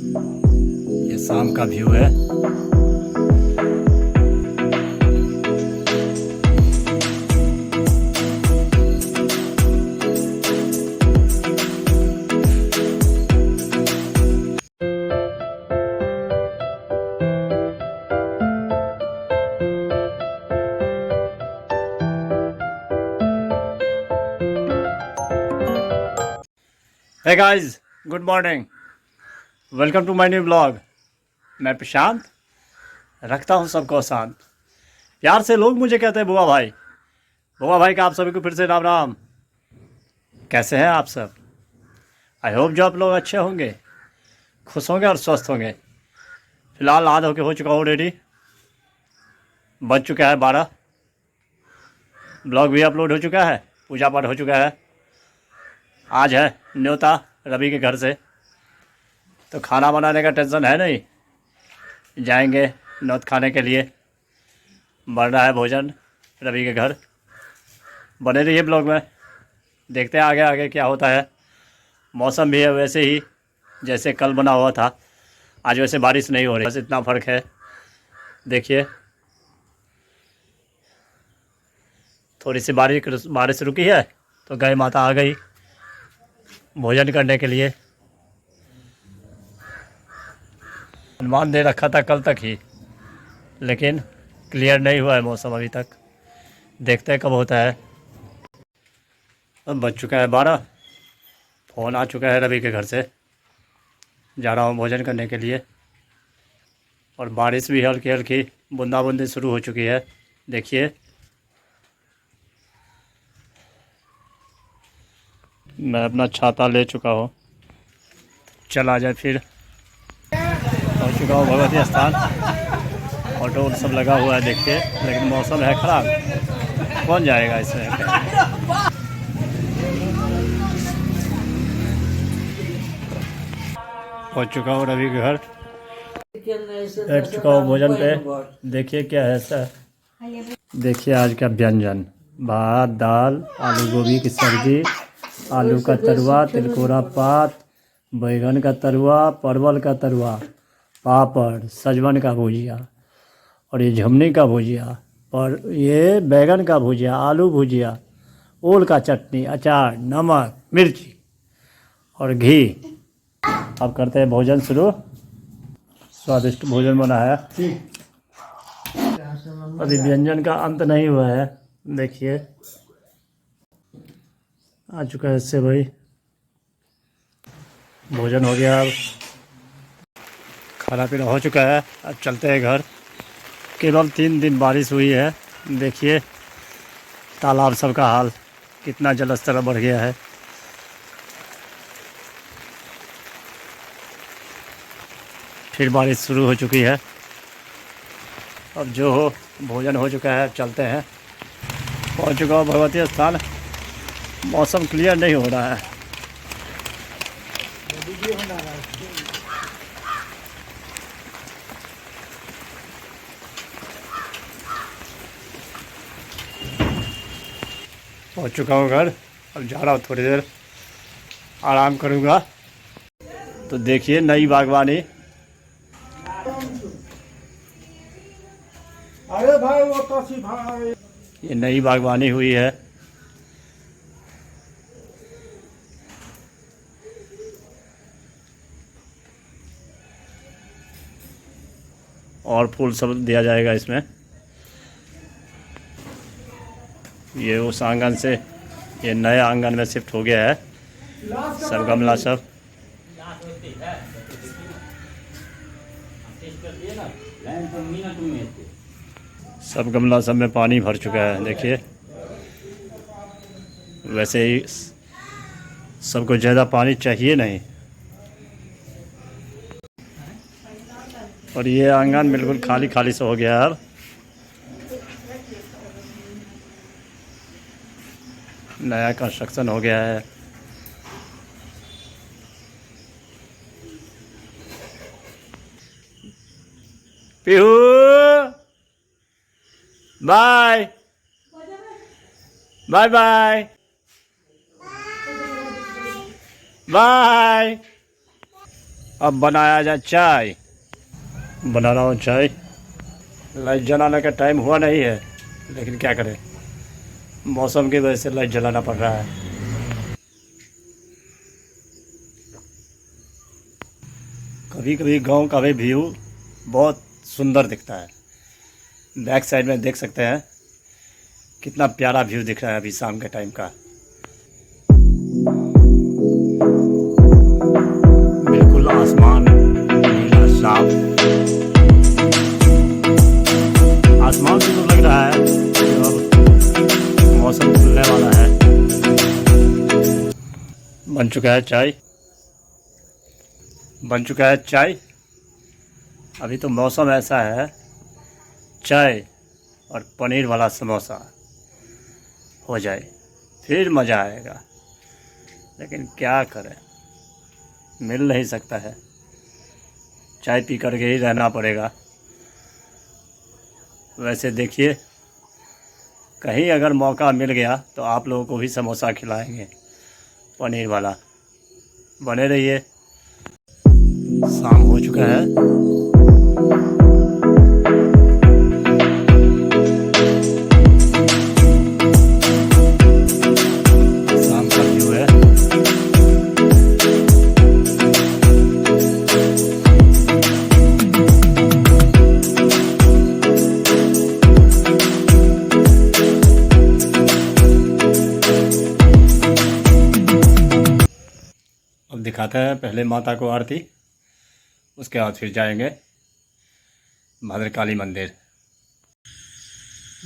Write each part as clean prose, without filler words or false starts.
ये शाम का व्यू है। Hey guys, good morning, welcome to my new blog. मैं प्रशांत, रखता हूँ सबको शांत। प्यार से लोग मुझे कहते हैं बुआ भाई। बुआ भाई का आप सभी को फिर से राम राम। कैसे हैं आप सब? आई होप जो आप लोग अच्छे होंगे, खुश होंगे और स्वस्थ होंगे। फिलहाल आज होके हो चुका हूँ रेडी। बज चुका है 12। ब्लॉग भी अपलोड हो चुका है, पूजा पाठ हो चुका है। आज है न्योता रवि के घर से, तो खाना बनाने का टेंशन है नहीं। जाएंगे न्योत खाने के लिए। बन रहा है भोजन रवि के घर। बने रहिए ब्लॉग में, देखते हैं आगे आगे क्या होता है। मौसम भी है वैसे ही जैसे कल बना हुआ था। आज वैसे बारिश नहीं हो रही, बस इतना फ़र्क है। देखिए थोड़ी सी बारिश रुकी है तो गाय माता आ गई भोजन करने के लिए। अनुमान दे रखा था कल तक ही, लेकिन क्लियर नहीं हुआ है मौसम अभी तक। देखते हैं कब होता है। अब बज चुका है 12। फ़ोन आ चुका है रवि के घर से। जा रहा हूँ भोजन करने के लिए। और बारिश भी हल्की हल्की बूंदाबूंदी शुरू हो चुकी है। देखिए मैं अपना छाता ले चुका हूँ। चला जाए फिर। पहुँच चुका हूँ भगवती स्थान। ऑटो सब लगा हुआ है देखिए, लेकिन मौसम है ख़राब, कौन जाएगा इसमें। पहुँच चुका हूँ रवि के घर। बैठ चुका हूँ भोजन पे। देखिए क्या है सर। देखिए आज का व्यंजन, भात दाल, आलू गोभी की सब्जी, आलू का तरुआ, तिलकोरा पात, बैगन का तरुआ, परवल का तरुआ, पापड़, सजवन का भुजिया, और ये झुमनी का भुजिया, और ये बैगन का भुजिया, आलू भुजिया, ओल का चटनी, अचार, नमक, मिर्ची और घी। अब करते हैं भोजन शुरू। स्वादिष्ट भोजन बना है। अभी व्यंजन का अंत नहीं हुआ है। देखिए आ चुका है इससे भाई। भोजन हो गया, अब खाना पीना हो चुका है। अब चलते हैं घर। केवल 3 दिन बारिश हुई है। देखिए तालाब सब का हाल, कितना जलस्तर बढ़ गया है। फिर बारिश शुरू हो चुकी है। अब जो हो भोजन हो चुका है, चलते हैं। पहुंच चुका हूँ भगवती स्थान। मौसम क्लियर नहीं हो रहा है। पहुंच चुका हूँ घर। अब जा रहा हूँ, थोड़ी देर आराम करूँगा। तो देखिए नई बागवानी। अरे भाई वो तो सी भाई, ये नई बागवानी हुई है। और फूल सब दिया जाएगा इसमें। ये उस आंगन से ये नए आंगन में शिफ्ट हो गया है। सब गमला सब गमला सब में पानी भर चुका है। देखिए वैसे ही सबको ज़्यादा पानी चाहिए नहीं। और ये आंगन बिल्कुल खाली खाली सा हो गया है। अब नया कंस्ट्रक्शन हो गया है। Pihu bye bye bye bye. अब बनाया जाए चाय। बना रहा हूँ चाय। लाइट जलाने का टाइम हुआ नहीं है, लेकिन क्या करें, मौसम की वजह से लाइट जलाना पड़ रहा है। कभी कभी गांव का भी व्यू बहुत सुंदर दिखता है। बैक साइड में देख सकते हैं कितना प्यारा व्यू दिख रहा है अभी शाम के टाइम का। बिल्कुल आसमान नीला साफ, आसमान से तो लग रहा है कि अब मौसम खुलने वाला है। बन चुका है चाय, बन चुका है चाय। अभी तो मौसम ऐसा है, चाय और पनीर वाला समोसा हो जाए फिर मज़ा आएगा, लेकिन क्या करें, मिल नहीं सकता है। चाय पी करके ही रहना पड़ेगा। वैसे देखिए, कहीं अगर मौका मिल गया तो आप लोगों को भी समोसा खिलाएंगे पनीर वाला। बने रहिए। शाम हो चुका है। शाम का व्यू है। अब दिखाते हैं पहले माता को आरती, उसके बाद फिर जाएंगे भद्रकाली मंदिर।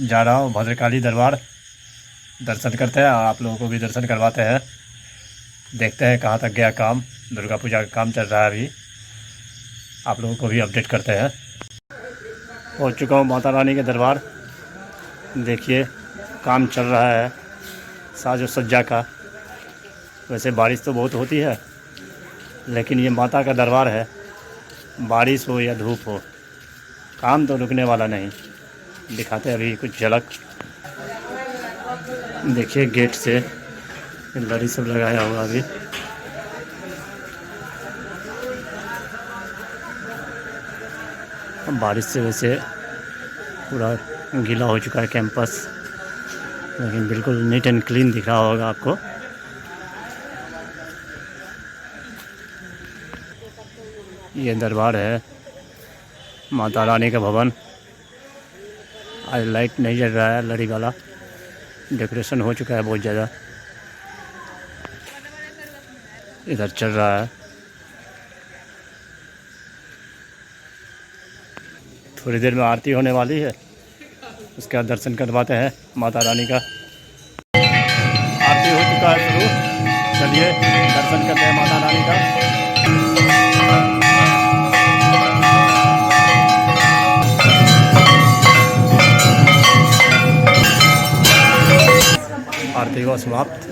जा रहा हूँ भद्रकाली दरबार, दर्शन करते हैं और आप लोगों को भी दर्शन करवाते हैं। देखते हैं कहाँ तक गया काम। दुर्गा पूजा का काम चल रहा है अभी, आप लोगों को भी अपडेट करते हैं। पहुँच चुका हूँ माता रानी के दरबार। देखिए काम चल रहा है साजो सज्जा का। वैसे बारिश तो बहुत होती है, लेकिन ये माता का दरबार है, बारिश हो या धूप हो, काम तो रुकने वाला नहीं। दिखाते हैं अभी कुछ झलक। देखिए गेट से लड़ी सब लगाया हुआ अभी। बारिश से वैसे पूरा गीला हो चुका है कैंपस, लेकिन बिल्कुल नीट एंड क्लीन दिख रहा होगा आपको। ये दरबार है माता रानी का भवन। आज लाइट नहीं जल रहा है, लड़ी वाला डेकोरेशन हो चुका है बहुत ज़्यादा। इधर चल रहा है। थोड़ी देर में आरती होने वाली है, उसके बाद दर्शन करवाते हैं माता रानी का। आरती हो चुका है शुरू, चलिए दर्शन करते हैं माता रानी का। आरती को समाप्त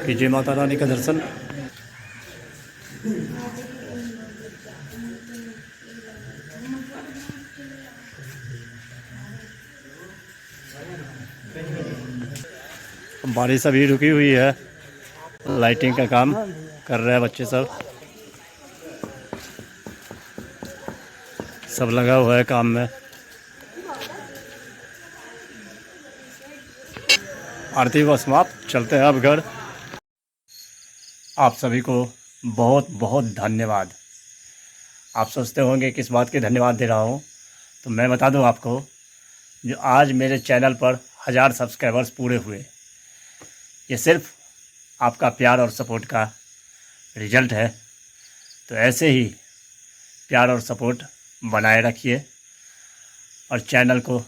कीजिए माता रानी का दर्शन। बारिश अभी रुकी हुई है, लाइटिंग का काम कर रहे हैं बच्चे सब लगा हुआ है काम में। आरती को समाप्त, चलते हैं अब घर। आप सभी को बहुत बहुत धन्यवाद। आप सोचते होंगे किस बात के धन्यवाद दे रहा हूँ, तो मैं बता दूँ आपको, जो आज मेरे चैनल पर 1000 सब्सक्राइबर्स पूरे हुए, ये सिर्फ आपका प्यार और सपोर्ट का रिजल्ट है। तो ऐसे ही प्यार और सपोर्ट बनाए रखिए और चैनल को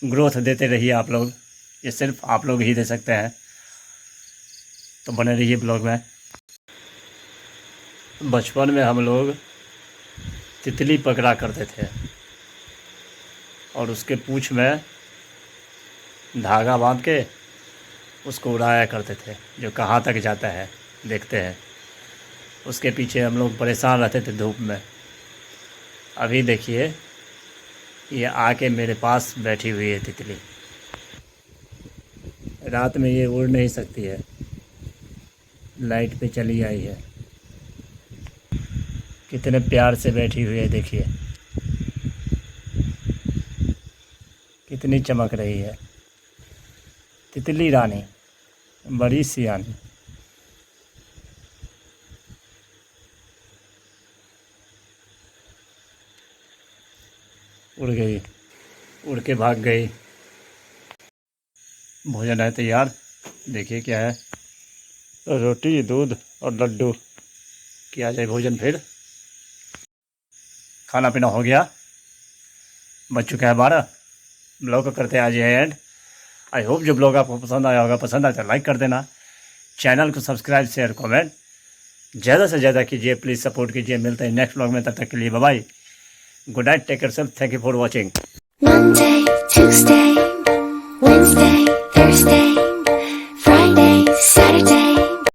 ग्रोथ देते रहिए आप लोग। ये सिर्फ आप लोग ही दे सकते हैं, तो बने रहिए ब्लॉग में। बचपन में हम लोग तितली पकड़ा करते थे और उसके पूँछ में धागा बांध के उसको उड़ाया करते थे, जो कहाँ तक जाता है देखते हैं। उसके पीछे हम लोग परेशान रहते थे धूप में। अभी देखिए ये आके मेरे पास बैठी हुई है तितली। रात में ये उड़ नहीं सकती है, लाइट पे चली आई है। कितने प्यार से बैठी हुई है, देखिए कितनी चमक रही है। तितली रानी, बड़ी सियानी। उड़ गई, उड़ के भाग गई। भोजन है तैयार, देखिए क्या है। रोटी, दूध और लड्डू। किया जाए भोजन फिर। खाना पीना हो गया, बज चुका है 12। ब्लॉग को करते हैं आज ये एंड। आई होप जो ब्लॉग आपको पसंद आया होगा, पसंद आया तो लाइक कर देना, चैनल को सब्सक्राइब शेयर कमेंट ज़्यादा से ज़्यादा कीजिए, प्लीज़ सपोर्ट कीजिए। मिलते हैं नेक्स्ट ब्लॉग में, तब तक के लिए bye bye, good night, take care self, thank you for watching. Monday, Tuesday, Wednesday, Thursday